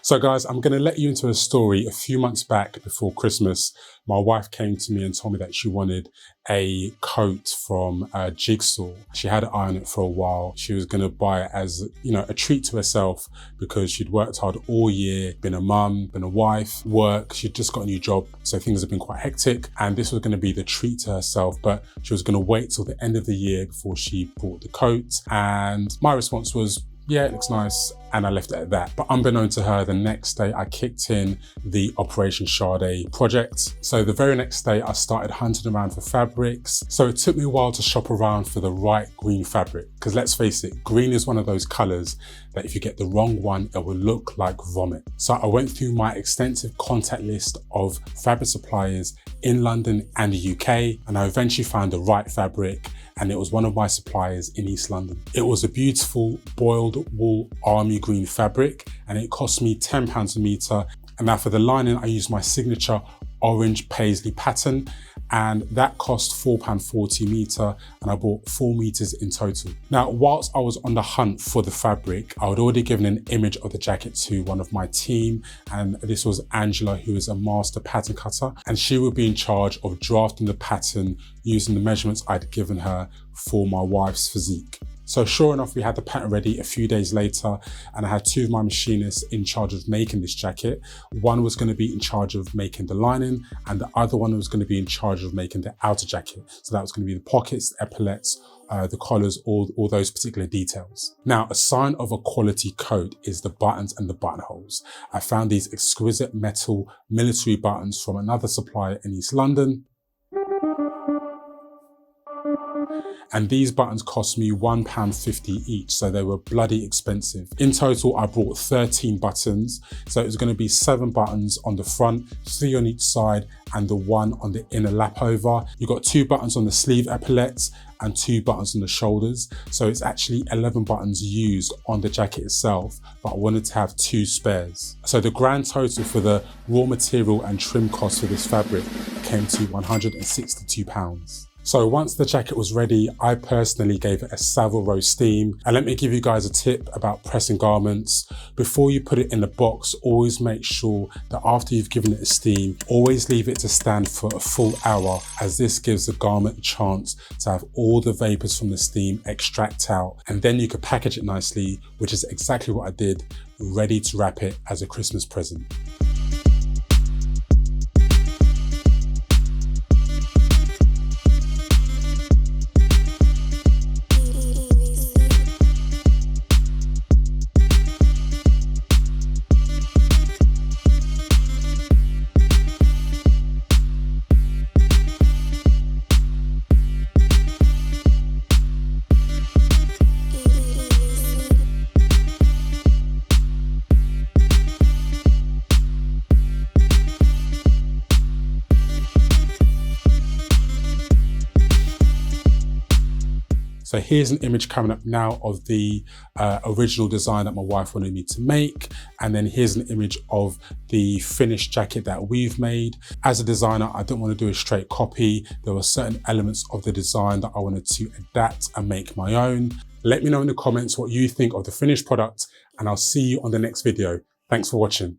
So guys, I'm going to let you into a story. A few months back before Christmas, my wife came to me and told me that she wanted a coat from Jigsaw. She had an eye on it for a while. She was going to buy it as, you know, a treat to herself because she'd worked hard all year, been a mum, been a wife, work. She'd just got a new job. So things have been quite hectic. And this was going to be the treat to herself, but she was going to wait till the end of the year before she bought the coat. And my response was, yeah, it looks nice. And I left it at that. But unbeknown to her, the next day I kicked in the Operation Sade project. So the very next day I started hunting around for fabrics. So it took me a while to shop around for the right green fabric. Because let's face it, green is one of those colors that if you get the wrong one, it will look like vomit. So I went through my extensive contact list of fabric suppliers in London and the UK, and I eventually found the right fabric, and it was one of my suppliers in East London. It was a beautiful boiled wool army green fabric, and it cost me £10 a meter. And now for the lining, I used my signature orange paisley pattern, and that cost £4.40 a meter, and I bought 4 meters in total. Now, whilst I was on the hunt for the fabric, I had already given an image of the jacket to one of my team, and this was Angela, who is a master pattern cutter, and she would be in charge of drafting the pattern using the measurements I'd given her for my wife's physique. So sure enough, we had the pattern ready a few days later, and I had 2 of my machinists in charge of making this jacket. One was going to be in charge of making the lining, and the other one was going to be in charge of making the outer jacket. So that was going to be the pockets, the epaulets, the collars, all those particular details. Now, a sign of a quality coat is the buttons and the buttonholes. I found these exquisite metal military buttons from another supplier in East London. And these buttons cost me £1.50 each, so they were bloody expensive. In total, I bought 13 buttons, so it was going to be 7 buttons on the front, 3 on each side, and the 1 on the inner lap over. You got 2 buttons on the sleeve epaulets and 2 buttons on the shoulders, so it's actually 11 buttons used on the jacket itself, but I wanted to have 2 spares. So the grand total for the raw material and trim cost for this fabric came to £162. So once the jacket was ready, I personally gave it a Savile Row steam. And let me give you guys a tip about pressing garments. Before you put it in the box, always make sure that after you've given it a steam, always leave it to stand for a full hour, as this gives the garment a chance to have all the vapors from the steam extract out. And then you could package it nicely, which is exactly what I did, ready to wrap it as a Christmas present. So here's an image coming up now of the original design that my wife wanted me to make. And then here's an image of the finished jacket that we've made. As a designer, I didn't want to do a straight copy. There were certain elements of the design that I wanted to adapt and make my own. Let me know in the comments what you think of the finished product, and I'll see you on the next video. Thanks for watching.